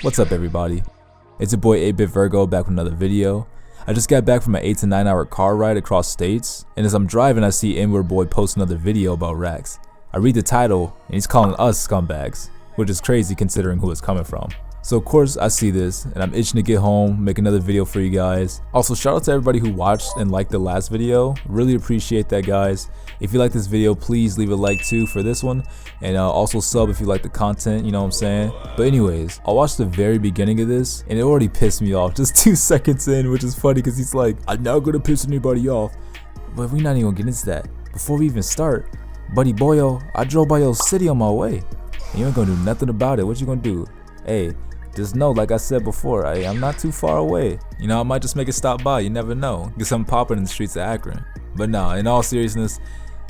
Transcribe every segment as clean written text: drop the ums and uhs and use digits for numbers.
What's up everybody? It's your boy 8-Bit Virgo back with another video. I just got back from an 8 to 9 hour car ride across states, and as I'm driving I see Inward Boy post another video about Cyraxx. I read the title and he's calling us scumbags, which is crazy considering who it's coming from. So of course I see this and I'm itching to get home, make another video for you guys. Also shout out to everybody who watched and liked the last video, really appreciate that guys. If you like this video, please leave a like too for this one, and also sub if you like the content, you know what I'm saying. But anyways, I watched the very beginning of this and it already pissed me off just 2 seconds in, which is funny because he's like, I'm not gonna piss anybody off. But we're not even gonna get into that. Before we even start, buddy boyo, I drove by your city on my way and you ain't gonna do nothing about it. What you gonna do? Hey, just know, like I said before, I'm not too far away. You know, I might just make a stop by, you never know. Get something popping in the streets of Akron. But nah, in all seriousness,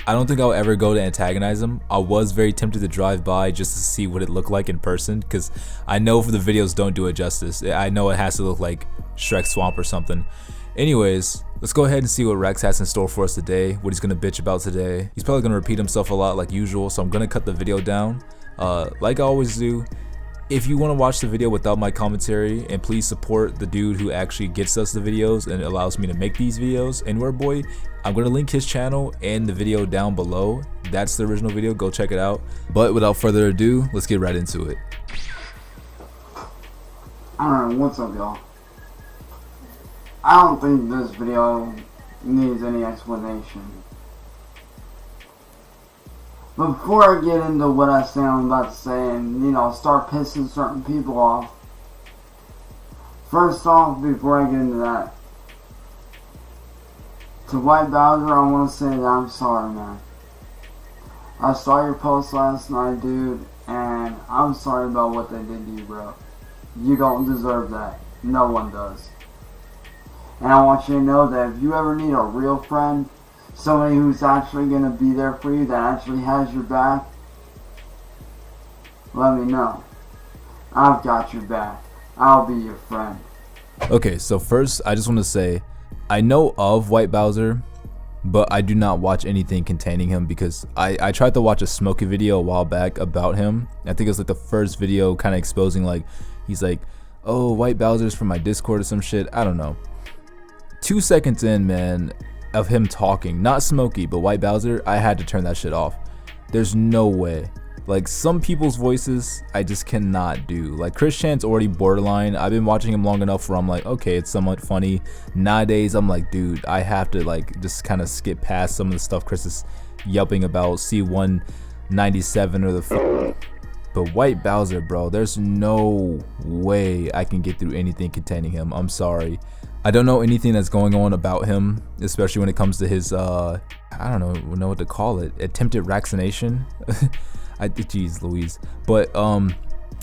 I don't think I'll ever go to antagonize him. I was very tempted to drive by just to see what it looked like in person, because I know for the videos don't do it justice. I know it has to look like Shrek Swamp or something. Anyways, let's go ahead and see what Cyraxx has in store for us today, what he's gonna bitch about today. He's probably gonna repeat himself a lot like usual, so I'm gonna cut the video down. Like I always do, if you want to watch the video without my commentary, and please support the dude who actually gets us the videos and allows me to make these videos, Inward Boy, I'm going to link his channel and the video down below. That's the original video, go check it out. But without further ado, let's get right into it. Alright, what's up y'all? I don't think this video needs any explanation. But before I get into what I say I'm about to say and, you know, start pissing certain people off, first off, before I get into that, to White Bowser, I want to say that I'm sorry, man. I saw your post last night, dude, and I'm sorry about what they did to you, bro. You don't deserve that. No one does. And I want you to know that if you ever need a real friend, somebody who's actually going to be there for you, that actually has your back, let me know. I've got your back. I'll be your friend. Okay, so first I just want to say, I know of White Bowser, but I do not watch anything containing him because I tried to watch a Smokey video a while back about him. I think it was like the first video kind of exposing, like, he's like, oh, White Bowser's from my Discord or some shit. I don't know. 2 seconds in, man, of him talking, not Smokey but White Bowser, I had to turn that shit off. There's no way. Like, some people's voices I just cannot do. Like, Chris Chan's already borderline. I've been watching him long enough where I'm like, okay, it's somewhat funny. Nowadays I'm like, dude, I have to like just kind of skip past some of the stuff Chris is yelping about, C197 or the but White Bowser, bro, there's no way I can get through anything containing him. I'm sorry. I don't know anything that's going on about him, especially when it comes to his, I don't know what to call it, attempted vaccination. Jeez Louise. But,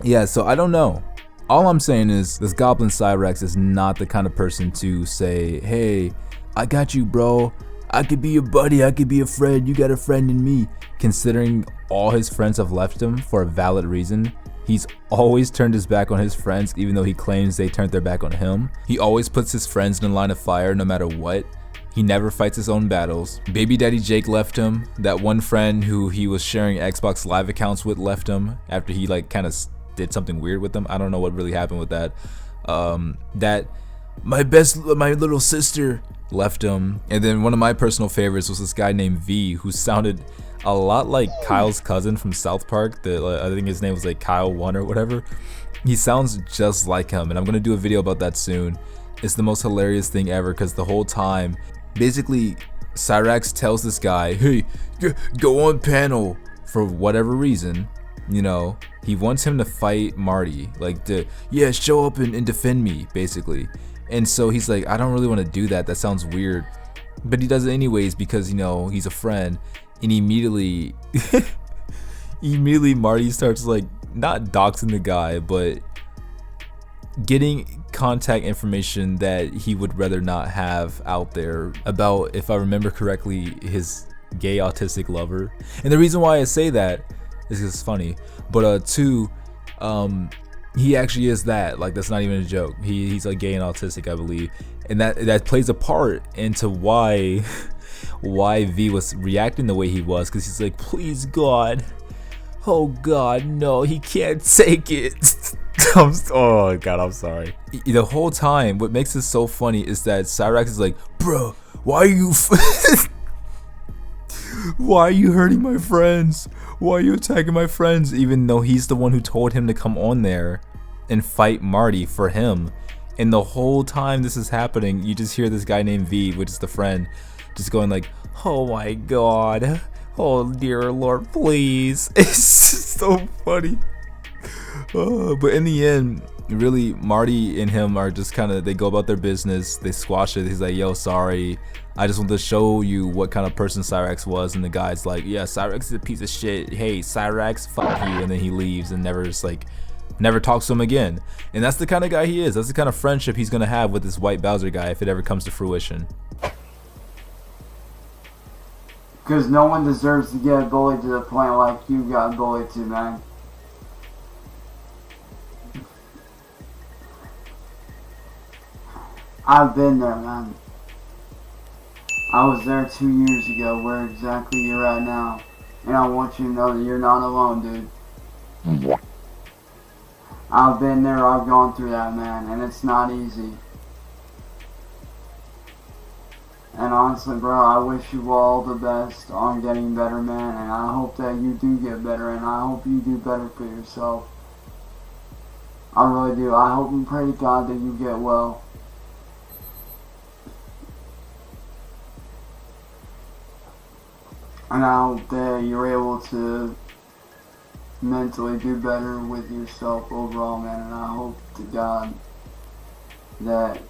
yeah, so I don't know. All I'm saying is this Goblin Cyraxx is not the kind of person to say, hey, I got you, bro. I could be your buddy, I could be a friend, you got a friend in me. Considering all his friends have left him for a valid reason, he's always turned his back on his friends even though he claims they turned their back on him. He always puts his friends in the line of fire no matter what. He never fights his own battles. Baby Daddy Jake left him. That one friend who he was sharing Xbox Live accounts with left him after he like kind of did something weird with them. I don't know what really happened with that. My little sister left him. And then one of my personal favorites was this guy named V, who sounded a lot like Kyle's cousin from South Park. I think his name was like Kyle 1 or whatever. He sounds just like him, and I'm gonna do a video about that soon. It's the most hilarious thing ever because the whole time, basically, Cyraxx tells this guy, hey, go on panel for whatever reason. You know, he wants him to fight Marty, like, yeah, show up and defend me, basically. And so he's like, I don't really want to do that. That sounds weird. But he does it anyways because, you know, he's a friend. And immediately Marty starts like not doxing the guy, but getting contact information that he would rather not have out there about, if I remember correctly, his gay autistic lover. And the reason why I say that is 'cause it's funny, but two, he actually is that. Like, that's not even a joke. He's like gay and autistic, I believe, and that plays a part into why V was reacting the way he was, because he's like, please God, oh god, no, he can't take it. Oh god, I'm sorry. The whole time, what makes it so funny is that Cyraxx is like, bro, why are you why are you hurting my friends? Why are you attacking my friends? Even though he's the one who told him to come on there and fight Marty for him. And the whole time this is happening, you just hear this guy named V, which is the friend, just going like, oh my god, oh dear lord, please. It's just so funny. But in the end, really, Marty and him are just kind of, they go about their business, they squash it. He's like, yo, sorry, I just want to show you what kind of person Cyraxx was. And the guy's like, yeah, Cyraxx is a piece of shit, hey Cyraxx, fuck you. And then he leaves and never just like, never talks to him again. And that's the kind of guy he is. That's the kind of friendship he's gonna have with this White Bowser guy if it ever comes to fruition. Because no one deserves to get bullied to the point like you got bullied to, man. I've been there, man. I was there 2 years ago where exactly you're at now. And I want you to know that you're not alone, dude. I've been there, I've gone through that, man, and it's not easy. And honestly, bro, I wish you all the best on getting better, man, and I hope that you do get better, and I hope you do better for yourself. I really do. I hope and pray to God that you get well. And I hope that you're able to mentally do better with yourself overall, man, and I hope to God that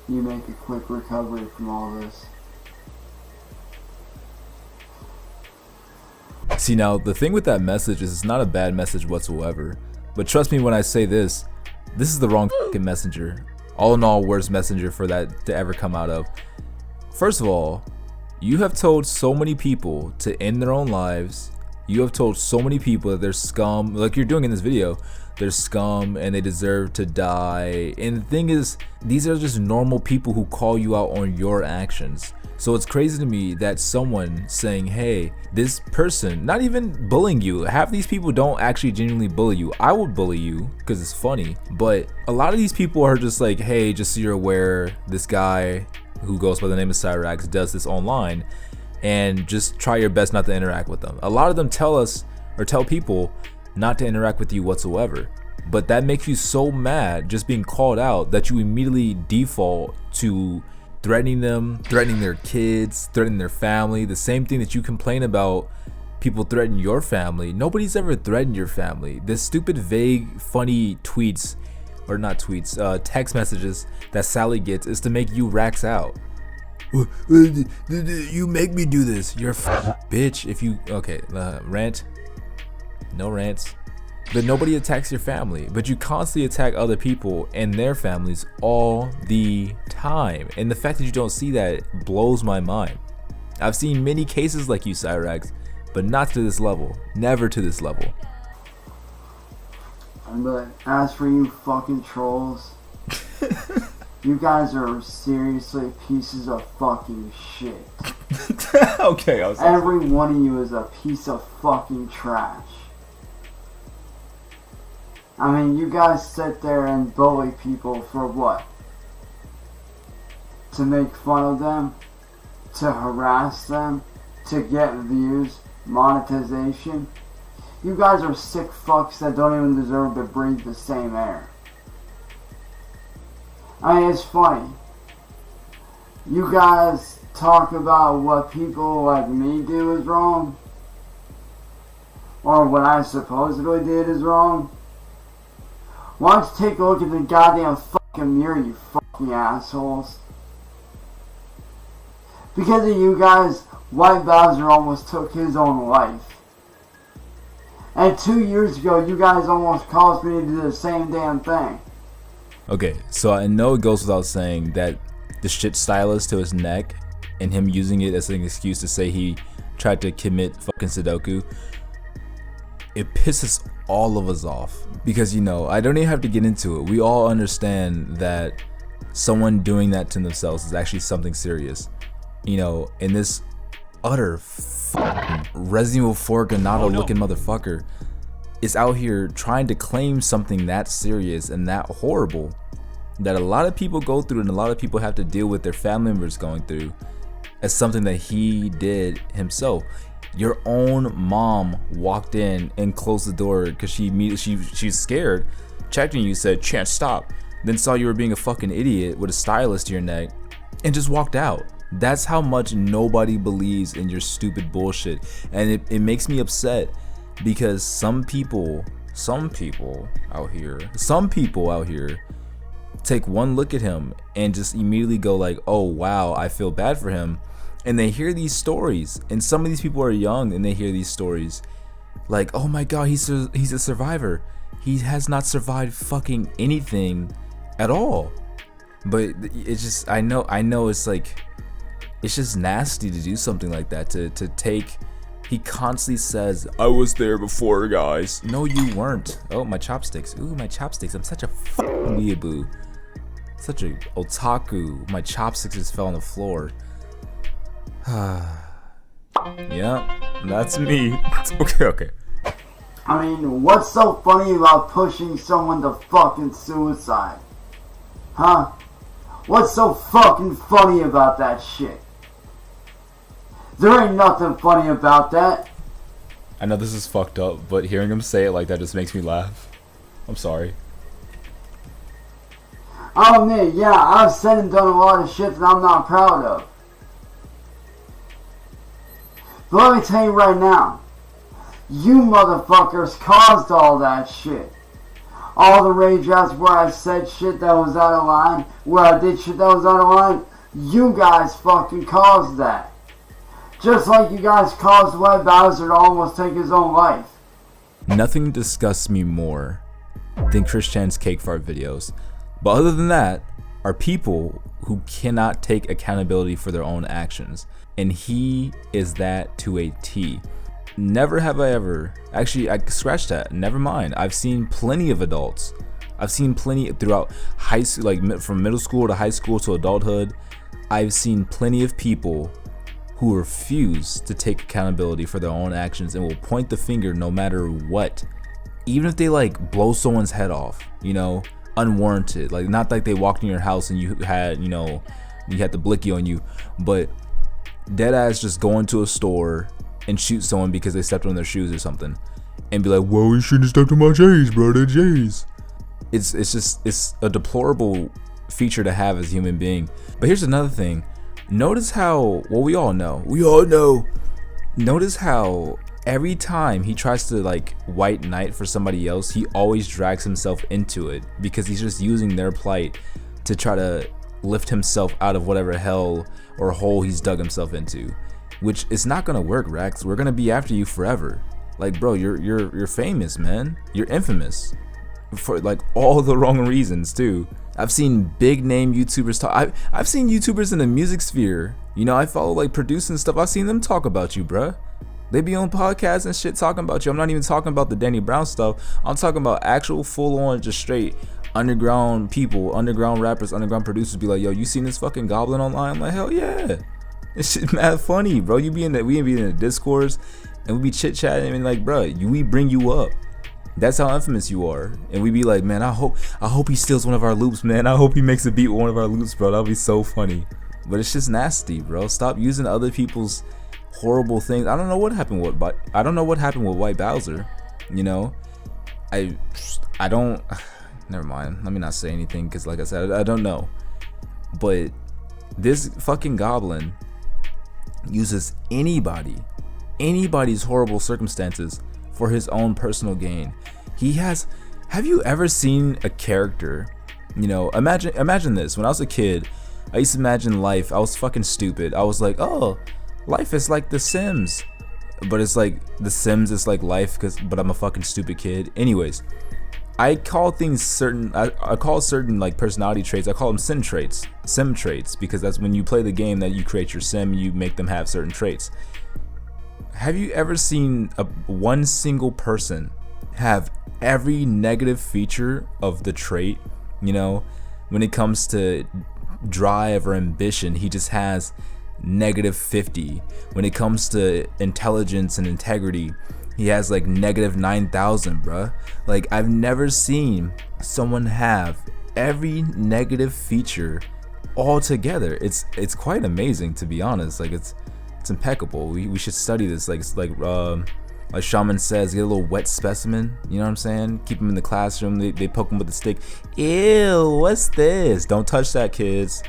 you make a quick recovery from all this. See, now the thing with that message is it's not a bad message whatsoever, but trust me when I say this is the wrong fucking messenger. All in all, worst messenger for that to ever come out of. First of all, you have told so many people to end their own lives. You have told so many people that they're scum, like you're doing in this video. They're scum and they deserve to die. And the thing is, these are just normal people who call you out on your actions. So it's crazy to me that someone saying, hey, this person, not even bullying you. Half these people don't actually genuinely bully you. I would bully you because it's funny. But a lot of these people are just like, hey, just so you're aware, this guy who goes by the name of Cyraxx does this online, and just try your best not to interact with them. A lot of them tell us or tell people not to interact with you whatsoever, but that makes you so mad just being called out that you immediately default to threatening them, threatening their kids, threatening their family. The same thing that you complain about people threaten your family. Nobody's ever threatened your family. This stupid, vague, funny tweets, or not tweets, text messages that Sally gets is to make you rax out. You make me do this. You're a bitch. If you rant. No rants. But nobody attacks your family, but you constantly attack other people and their families all the time. And the fact that you don't see that blows my mind. I've seen many cases like you, Cyraxx, but not to this level. Never to this level. But as for you fucking trolls, you guys are seriously pieces of fucking shit. Okay, I was sorry. Every one of you is a piece of fucking trash. I mean, you guys sit there and bully people for what? To make fun of them? To harass them? To get views? Monetization? You guys are sick fucks that don't even deserve to breathe the same air. I mean, it's funny. You guys talk about what people like me do is wrong, or what I supposedly did is wrong. Why don't you take a look at the goddamn fucking mirror, you fucking assholes? Because of you guys, White Bowser almost took his own life. And 2 years ago, you guys almost caused me to do the same damn thing. Okay, so I know it goes without saying that the shit stylus to his neck and him using it as an excuse to say he tried to commit fucking Sudoku, it pisses all of us off. Because, you know, I don't even have to get into it. We all understand that someone doing that to themselves is actually something serious. You know, in this utter fucking Resident Evil 4 Ganado looking motherfucker is out here trying to claim something that serious and that horrible that a lot of people go through and a lot of people have to deal with their family members going through as something that he did himself. Your own mom walked in and closed the door because she's scared, checked on you, said, "Chance, stop," then saw you were being a fucking idiot with a stylus to your neck and just walked out. That's how much nobody believes in your stupid bullshit. And it makes me upset because some people out here take one look at him and just immediately go like, "Oh wow, I feel bad for him." And they hear these stories, and some of these people are young and they hear these stories like, "Oh my god, he's a survivor." He has not survived fucking anything at all. But it's just, I know it's like, it's just nasty to do something like that, to take. He constantly says, "I was there before, guys." No, you weren't. Oh, my chopsticks. Ooh, my chopsticks. I'm such a fucking weeaboo. Such a otaku. My chopsticks just fell on the floor. Yeah, that's me. Okay. I mean, what's so funny about pushing someone to fucking suicide? Huh? What's so fucking funny about that shit? There ain't nothing funny about that. I know this is fucked up, but hearing him say it like that just makes me laugh. I'm sorry. I'll admit, yeah, I've said and done a lot of shit that I'm not proud of. But let me tell you right now, you motherfuckers caused all that shit. All the rage outs where I said shit that was out of line, where I did shit that was out of line, you guys fucking caused that. Just like you guys caused White Bowser to almost take his own life. Nothing disgusts me more than Chris Chan's cake fart videos. But other than that, are people who cannot take accountability for their own actions. And he is that to a T. Never have I ever, actually I scratched that, never mind. I've seen plenty of adults. I've seen plenty throughout high school, like from middle school to high school to adulthood. I've seen plenty of people who refuse to take accountability for their own actions and will point the finger no matter what. Even if they like blow someone's head off, you know, unwarranted. Like not like they walked in your house and you had, you know, you had the blicky on you, but deadass just go into a store and shoot someone because they stepped on their shoes or something and be like, "Whoa, you shouldn't have stepped on my J's, bro, they're J's." It's a deplorable feature to have as a human being. But here's another thing. Notice how, well, we all know. Notice how every time he tries to like white knight for somebody else, he always drags himself into it because he's just using their plight to try to lift himself out of whatever hell or hole he's dug himself into. Which is not gonna work, Rax. We're gonna be after you forever. Like, bro, you're famous, man. You're infamous for like all the wrong reasons too. I've seen big name YouTubers talk. I've seen YouTubers in the music sphere. You know, I follow like producing stuff. I've seen them talk about you, bruh. They be on podcasts and shit talking about you. I'm not even talking about the Danny Brown stuff. I'm talking about actual full on just straight underground people, underground rappers, underground producers be like, "Yo, you seen this fucking goblin online?" I'm like, hell yeah. It's shit mad funny, bro. We be in the discourse and we be chit chatting and like, bro, we bring you up. That's how infamous you are. And we be like, "Man, I hope he steals one of our loops, man. I hope he makes a beat with one of our loops, bro. That'll be so funny." But it's just nasty, bro. Stop using other people's horrible things. I don't know what happened with White Bowser. You know, I don't. Never mind. Let me not say anything because, like I said, I don't know. But this fucking goblin uses anybody's horrible circumstances for his own personal gain. Have you ever seen a character, you know, imagine this. When I was a kid, I used to imagine life. I was fucking stupid. I was like, "Oh, life is like The Sims." But it's like The Sims is like life but I'm a fucking stupid kid. Anyways, I call things certain, I call certain like personality traits, I call them sim traits, because that's when you play the game that you create your sim and you make them have certain traits. Have you ever seen one single person have every negative feature of the trait? You know, when it comes to drive or ambition, he just has -50. When it comes to intelligence and integrity, he has like -9,000, bruh. Like, I've never seen someone have every negative feature all together. It's quite amazing, to be honest. Like, it's impeccable. We should study this. Like Shaman says, get a little wet specimen, you know what I'm saying? Keep him in the classroom. They poke him with a stick. Ew, what's this? Don't touch that, kids,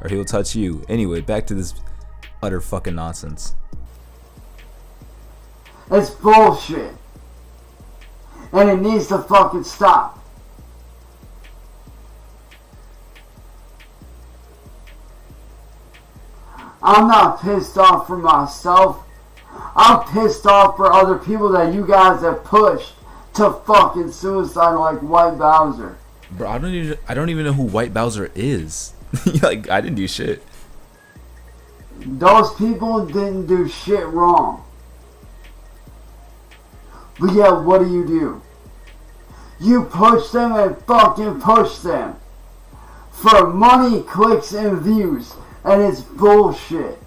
or he'll touch you. Anyway, back to this utter fucking nonsense. It's bullshit. And it needs to fucking stop. I'm not pissed off for myself. I'm pissed off for other people that you guys have pushed to fucking suicide like White Bowser. Bro, I don't even know who White Bowser is. Like, I didn't do shit. Those people didn't do shit wrong. But yeah, what do? You push them and fucking push them. For money, clicks, and views. And it's bullshit.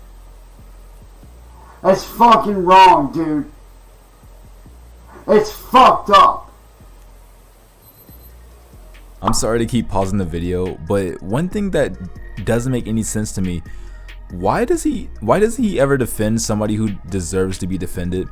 That's fucking wrong, dude. It's fucked up. I'm sorry to keep pausing the video, but one thing that doesn't make any sense to me, why does he ever defend somebody who deserves to be defended?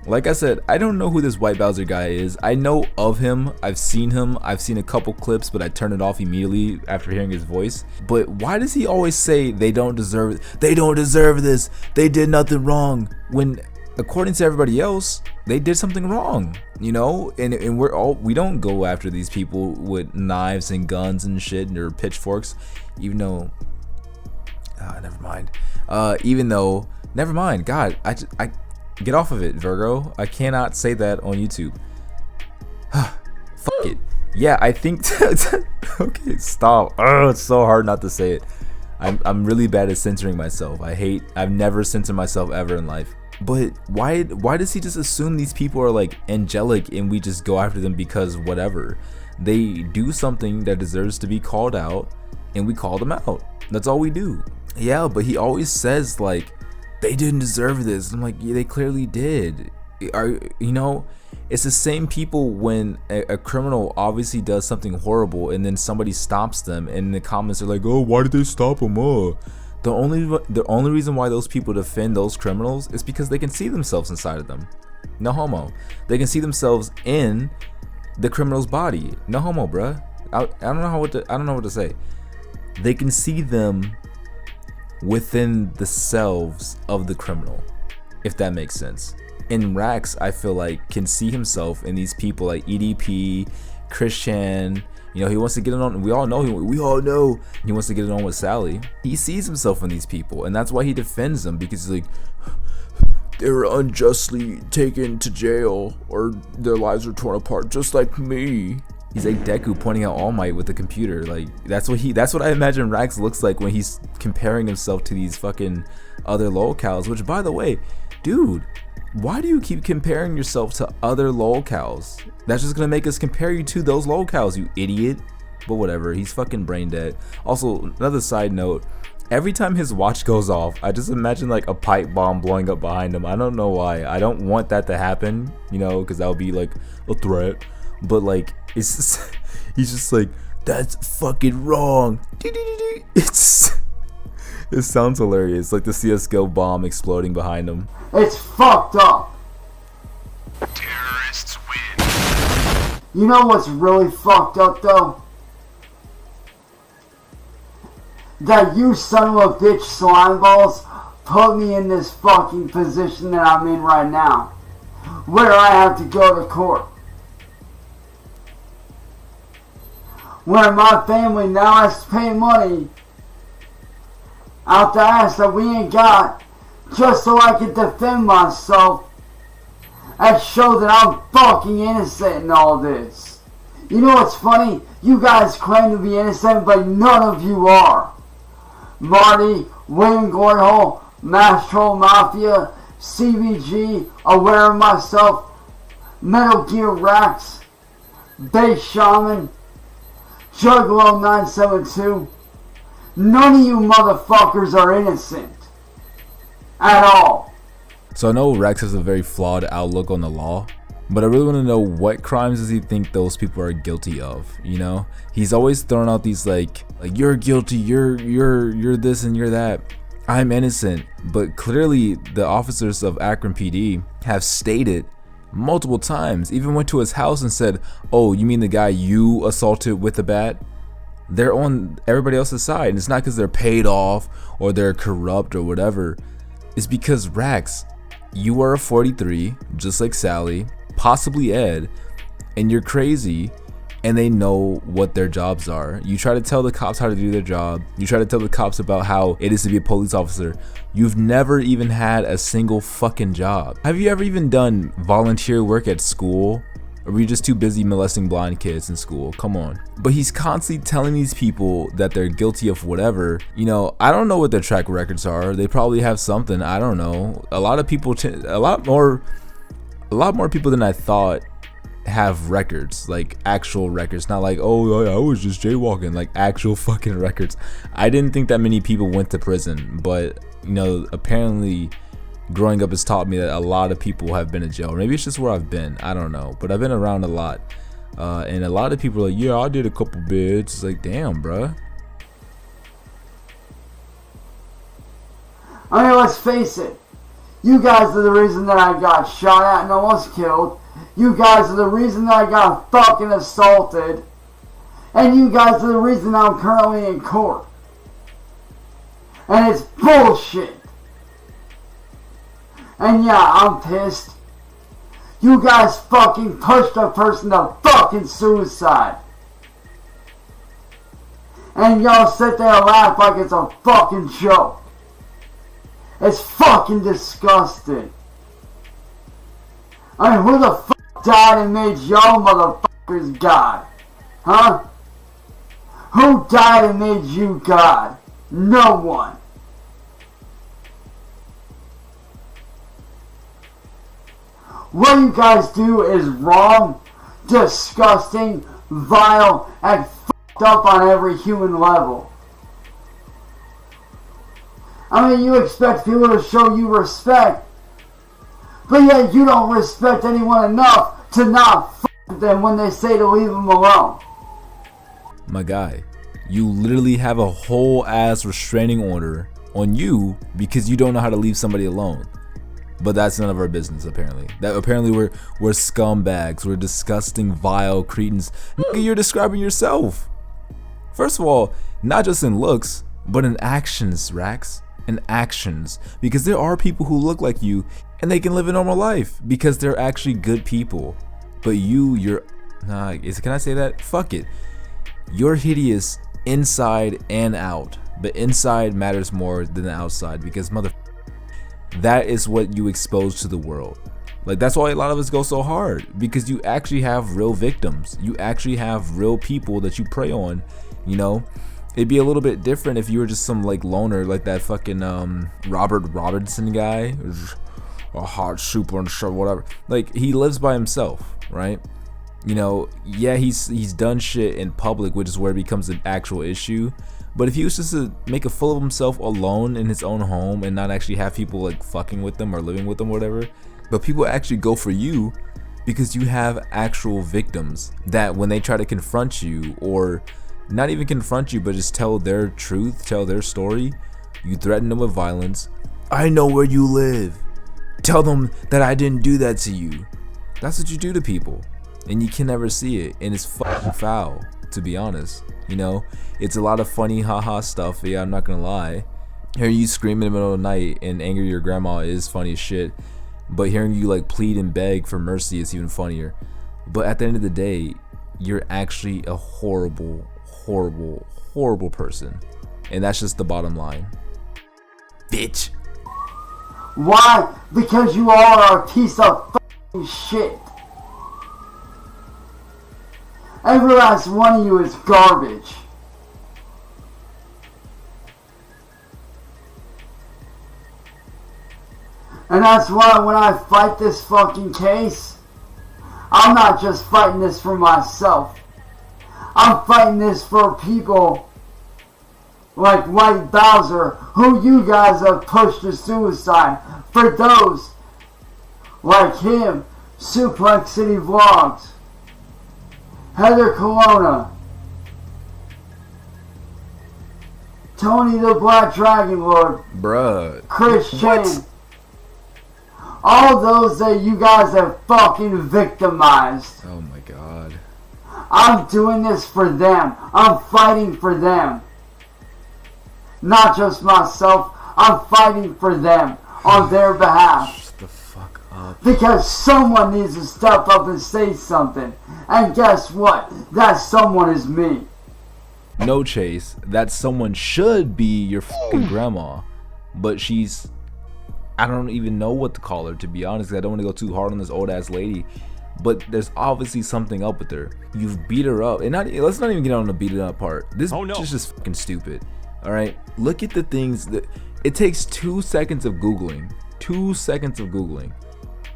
Like I said, I don't know who this White Bowser guy is. I know of him. I've seen a couple clips, but I turned it off immediately after hearing his voice. But why does he always say they don't deserve it? They don't deserve this. They did nothing wrong. When, according to everybody else, they did something wrong, you know? And we don't go after these people with knives and guns and shit or pitchforks, even though, never mind. Never mind. God, I get off of it, Virgo. I cannot say that on YouTube. Fuck it. Yeah, I think okay, stop. It's so hard not to say it. I'm really bad at censoring myself. I've never censored myself ever in life. But why does he just assume these people are like angelic and we just go after them because whatever? They do something that deserves to be called out and we call them out. That's all we do. Yeah, but he always says like, they didn't deserve this. I'm like, yeah, they clearly did. It's the same people when a criminal obviously does something horrible and then somebody stops them and in the comments are like, oh, why did they stop him? The only reason why those people defend those criminals is because they can see themselves inside of them. No homo. They can see themselves in the criminal's body. No homo, bruh. I don't know what to say. They can see them within the selves of the criminal, if that makes sense. And Rax, I feel like, can see himself in these people like EDP, Christian. You know, he wants to get it on. We all know he wants to get it on with Sally. He sees himself in these people, and that's why he defends them, because he's like, they were unjustly taken to jail, or their lives were torn apart, just like me. He's like Deku pointing out All Might with the computer. Like, that's what I imagine Rax looks like when he's comparing himself to these fucking other Lolcows. Which, by the way, dude, why do you keep comparing yourself to other Lolcows? That's just gonna make us compare you to those Lolcows, you idiot. But whatever, he's fucking brain dead. Also, another side note, every time his watch goes off, I just imagine like a pipe bomb blowing up behind him. I don't know why. I don't want that to happen, you know, because that would be like a threat. But like, it's just, he's just like, that's fucking wrong. It sounds hilarious, like the CSGO bomb exploding behind him. It's fucked up. Terrorists win. You know what's really fucked up though? That you son of a bitch slime balls put me in this fucking position that I'm in right now, where I have to go to court. Where my family now has to pay money out the ass that we ain't got, just so I can defend myself and show that I'm fucking innocent in all this. You know what's funny? You guys claim to be innocent, but none of you are. Marty, William Gordhole, Mass Troll Mafia, CVG, Aware of Myself, Metal Gear Rax, Base Shaman, Juggalo 972. None of you motherfuckers are innocent. at all. So I know Rex has a very flawed outlook on the law, but I really want to know, what crimes does he think those people are guilty of? You know, he's always throwing out these like you're guilty, you're this and you're that. I'm innocent, but clearly the officers of Akron PD have stated multiple times, even went to his house and said, "Oh, you mean the guy you assaulted with a bat?" They're on everybody else's side, and it's not because they're paid off or they're corrupt or whatever. It's because, Rax, you are a 43, just like Sally, possibly Ed, and you're crazy, and they know what their jobs are. You try to tell the cops how to do their job. You try to tell the cops about how it is to be a police officer. You've never even had a single fucking job. Have you ever even done volunteer work at school? Or were you just too busy molesting blind kids in school? Come on. But he's constantly telling these people that they're guilty of whatever. You know, I don't know what their track records are. They probably have something. I don't know. A lot of people, a lot more people than I thought have records, like actual records, not like, oh, I was just jaywalking, like actual fucking records. I didn't think that many people went to prison, but you know, apparently growing up has taught me that a lot of people have been in jail. Maybe it's just where I've been, I don't know, but I've been around a lot, and a lot of people are like, yeah, I did a couple bids. It's like, damn, bruh. I mean, let's face it, you guys are the reason that I got shot at and almost killed. You guys are the reason that I got fucking assaulted. And you guys are the reason I'm currently in court. And it's bullshit. And yeah, I'm pissed. You guys fucking pushed a person to fucking suicide. And y'all sit there and laugh like it's a fucking joke. It's fucking disgusting. I mean, who the fuck died and made y'all motherfuckers God? Huh? Who died and made you God? No one. What you guys do is wrong, disgusting, vile, and fucked up on every human level. I mean, you expect people to show you respect, but yet you don't respect anyone enough to not fuck them when they say to leave them alone. My guy, you literally have a whole ass restraining order on you because you don't know how to leave somebody alone. But that's none of our business, apparently. Apparently we're scumbags, we're disgusting, vile cretins. Nigga, you're describing yourself. First of all, not just in looks, but in actions, Rax. In actions. Because there are people who look like you and they can live a normal life because they're actually good people. But you're can I say that? Fuck it. You're hideous inside and out. But inside matters more than the outside because that is what you expose to the world. Like, that's why a lot of us go so hard, because you actually have real victims. You actually have real people that you prey on, you know. It'd be a little bit different if you were just some like loner, like that fucking Robert Robertson guy, a hot super and shit, whatever. Like, he lives by himself, right? You know, yeah, he's done shit in public, which is where it becomes an actual issue. But if he was just to make a fool of himself alone in his own home and not actually have people like fucking with them or living with them or whatever, but people actually go for you because you have actual victims that when they try to confront you, or not even confront you but just tell their truth, tell their story, you threaten them with violence. I know where you live. Tell them that I didn't do that to you. That's what you do to people, and you can never see it, and it's fucking foul, to be honest. You know, it's a lot of funny haha stuff, yeah, I'm not gonna lie. Hearing you scream in the middle of the night and anger your grandma is funny as shit, but hearing you like plead and beg for mercy is even funnier. But at the end of the day, you're actually a horrible, horrible, horrible person, and that's just the bottom line, bitch. Why? Because you all are a piece of fucking shit. Every last one of you is garbage. And that's why when I fight this fucking case, I'm not just fighting this for myself. I'm fighting this for people like White Bowser, who you guys have pushed to suicide. For those like him, Suplex City Vlogs, Heather Colonna, Tony the Black Dragon Lord, Bruh. Chris Chan, all those that you guys have fucking victimized. Oh my god. I'm doing this for them. I'm fighting for them. Not just myself. I'm fighting for them on their behalf. Shut the fuck up. Because someone needs to step up and say something. And guess what? That someone is me. No, Chase, that someone should be your fucking grandma. But she's... I don't even know what to call her, to be honest. 'Cause I don't want to go too hard on this old ass lady. But there's obviously something up with her. You've beat her up. And let's not even get on the beat it up part. This is just fucking stupid. Alright? Look at the things that... It takes 2 seconds of Googling. 2 seconds of Googling.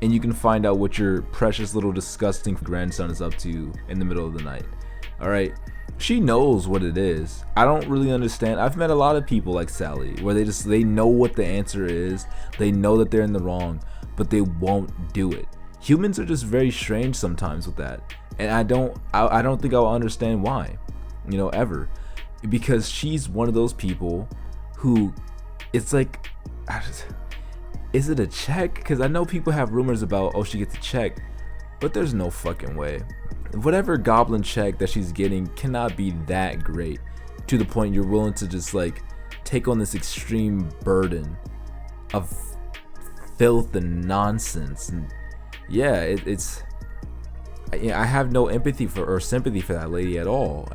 And you can find out what your precious little disgusting grandson is up to in the middle of the night. Alright? She knows what it is. I don't really understand. I've met a lot of people like Sally where they know what the answer is. They know that they're in the wrong, but they won't do it. Humans are just very strange sometimes with that. And I don't think I'll understand why. You know, ever. Because she's one of those people who it's like, is it a check? Because I know people have rumors about, oh, she gets a check, but there's no fucking way. Whatever goblin check that she's getting cannot be that great to the point you're willing to just like take on this extreme burden of filth and nonsense. And yeah, it's I have no empathy for or sympathy for that lady at all.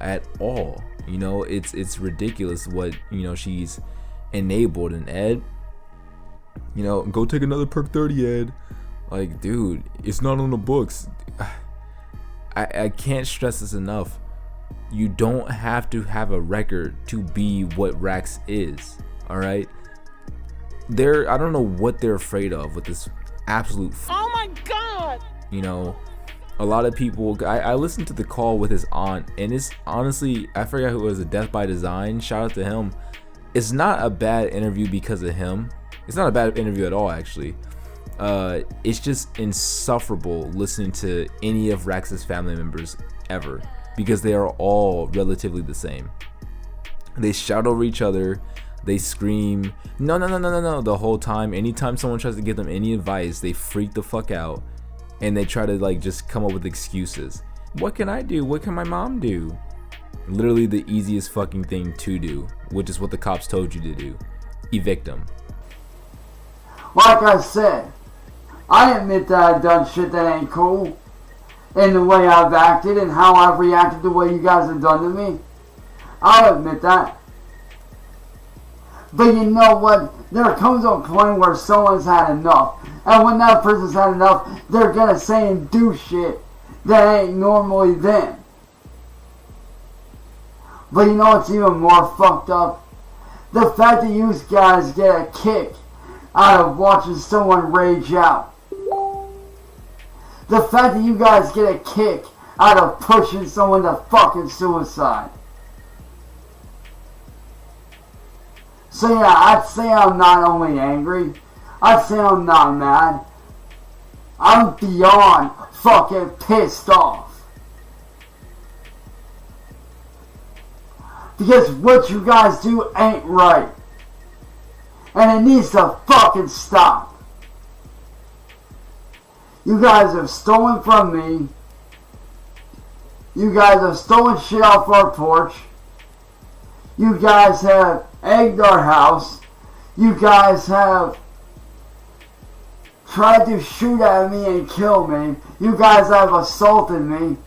You know, it's ridiculous what, you know, she's enabled. And Ed, you know, go take another perk 30, Ed. Like, dude, it's not on the books. I can't stress this enough. You don't have to have a record to be what Rax is. Alright? I don't know what they're afraid of with this absolute Oh my god! You know, a lot of people, I listened to the call with his aunt, and it's honestly, I forgot who it was, a Death by Design, shout out to him. It's not a bad interview because of him. It's not a bad interview at all, actually. It's just insufferable listening to any of Rax's family members ever, because they are all relatively the same. They shout over each other, they scream, no, the whole time. Anytime someone tries to give them any advice, they freak the fuck out, and they try to like just come up with excuses. What can I do? What can my mom do? Literally the easiest fucking thing to do, which is what the cops told you to do. Evict them. Like I said, I admit that I've done shit that ain't cool. In the way I've acted and how I've reacted the way you guys have done to me. I'll admit that. But you know what? There comes a point where someone's had enough. And when that person's had enough, they're gonna say and do shit that ain't normally them. But you know what's even more fucked up? The fact that you guys get a kick out of watching someone rage out. The fact that you guys get a kick out of pushing someone to fucking suicide. So yeah, I'd say I'm not only angry, I'd say I'm not mad. I'm beyond fucking pissed off. Because what you guys do ain't right. And it needs to fucking stop. You guys have stolen from me. You guys have stolen shit off our porch. You guys have egged our house. You guys have tried to shoot at me and kill me. You guys have assaulted me.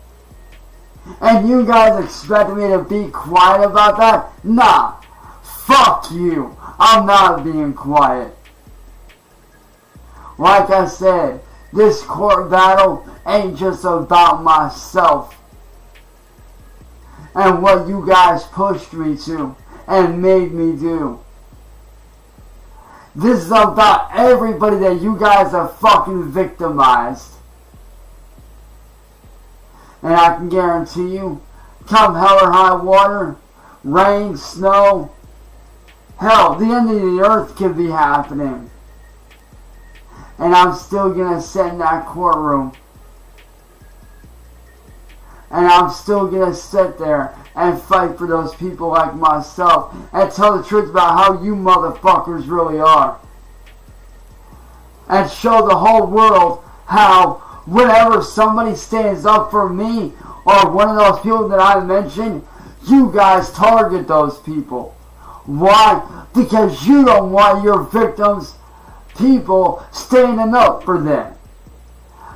And you guys expect me to be quiet about that? Nah. Fuck you. I'm not being quiet. Like I said, this court battle ain't just about myself and what you guys pushed me to and made me do. This is about everybody that you guys have fucking victimized. And I can guarantee you, come hell or high water, rain, snow, Hell, the end of the earth could be happening. And I'm still gonna sit in that courtroom. And I'm still gonna sit there and fight for those people like myself and tell the truth about how you motherfuckers really are. And show the whole world how whenever somebody stands up for me or one of those people that I mentioned, you guys target those people. Why? Because you don't want your victims, people, standing up for them.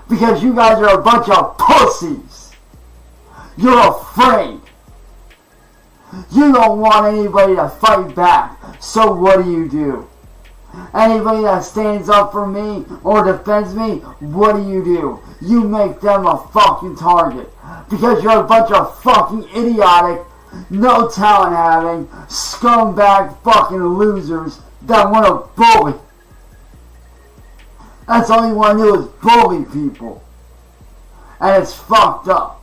Because you guys are a bunch of pussies. You're afraid. You don't want anybody to fight back. So what do? Anybody that stands up for me or defends me, what do? You make them a fucking target. Because you're a bunch of fucking idiotic, no talent having, scumbag fucking losers that want to bully. That's all you want to do is bully people. And it's fucked up.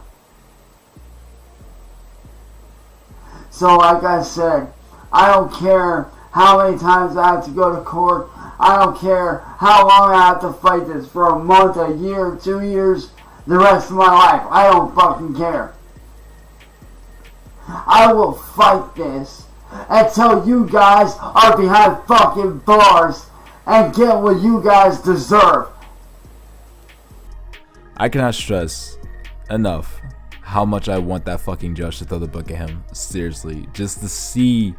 So like I said, I don't care how many times I have to go to court. I don't care how long I have to fight this, for a month, a year, 2 years, the rest of my life. I don't fucking care. I will fight this until you guys are behind fucking bars and get what you guys deserve. I cannot stress enough how much I want that fucking judge to throw the book at him. Seriously, just to see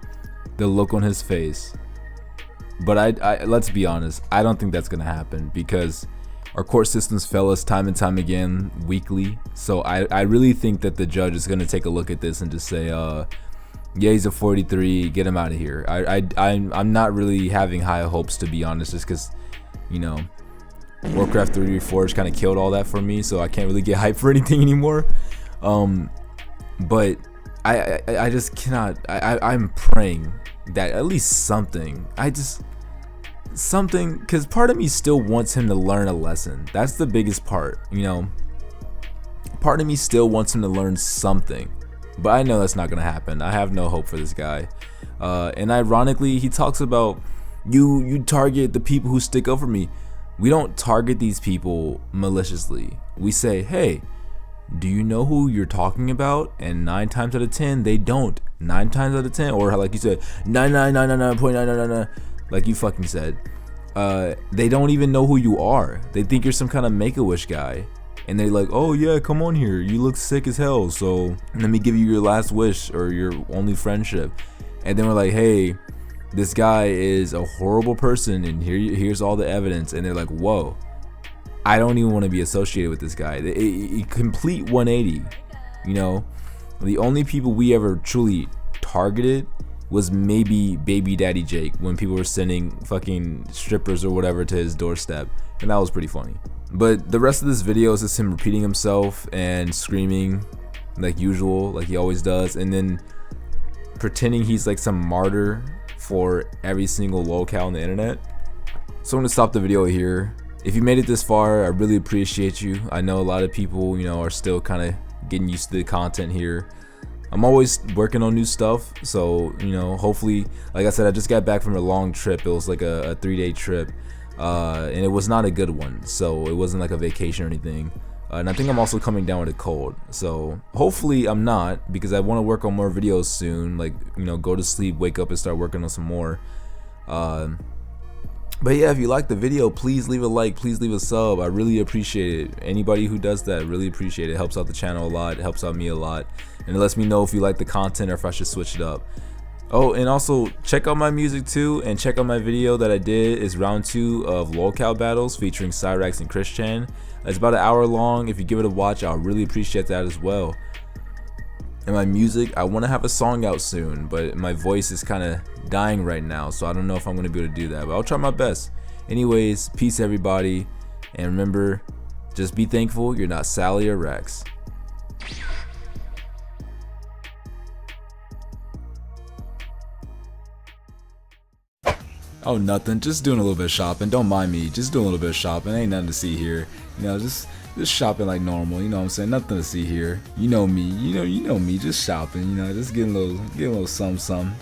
the look on his face. But I let's be honest, I don't think that's gonna happen because our court systems fail us time and time again weekly. So I really think that the judge is gonna take a look at this and just say, yeah, he's a 43, get him out of here. I'm not really having high hopes, to be honest, just because, you know, Warcraft 3 Reforged kind of killed all that for me, so I can't really get hyped for anything anymore. But I just cannot. I'm praying that at least something. Something, because part of me still wants him to learn a lesson. That's the biggest part, you know. Part of me still wants him to learn something, but I know that's not gonna happen. I have no hope for this guy. And ironically, he talks about you target the people who stick up for me. We don't target these people maliciously. We say, hey, do you know who you're talking about? And 9 times out of 10, they don't. 9 times out of 10, or like you said, 9999.999, like you fucking said. They don't even know who you are. They think you're some kind of Make-A-Wish guy. And they're like, oh yeah, come on here. You look sick as hell, so let me give you your last wish or your only friendship. And then we're like, hey, this guy is a horrible person, and here's all the evidence. And they're like, whoa, I don't even want to be associated with this guy. A complete 180. You know, the only people we ever truly targeted was maybe Baby Daddy Jake, when people were sending fucking strippers or whatever to his doorstep, and that was pretty funny. But the rest of this video is just him repeating himself and screaming like usual, like he always does, and then pretending he's like some martyr for every single lolcow on the internet. So I'm gonna stop the video here. If you made it this far, I really appreciate you. I know a lot of people, you know, are still kind of getting used to the content here. I'm always working on new stuff, so, you know, hopefully, like I said, I just got back from a long trip. It was like a 3-day trip, and it was not a good one, so it wasn't like a vacation or anything. And I think I'm also coming down with a cold, so hopefully I'm not, because I want to work on more videos soon, like, you know, go to sleep, wake up, and start working on some more. But yeah, if you like the video, please leave a like, please leave a sub. I really appreciate it. Anybody who does that, really appreciate it. It helps out the channel a lot, it helps out me a lot, and it lets me know if you like the content or if I should switch it up. Oh, and also check out my music too, and check out my video that I did. Is round 2 of Lolcow battles featuring Cyraxx and Christian. It's about an hour long. If you give it a watch, I'll really appreciate that as well. And my music, I want to have a song out soon, but my voice is kind of dying right now, so I don't know if I'm going to be able to do that, but I'll try my best. Anyways, peace everybody, and remember, just be thankful you're not Sally or Rex. Oh, nothing, just doing a little bit of shopping. Don't mind me, just doing a little bit of shopping. Ain't nothing to see here, you know, just shopping like normal, you know what I'm saying? Nothing to see here. You know me, you know me, just shopping, you know, just getting a little something.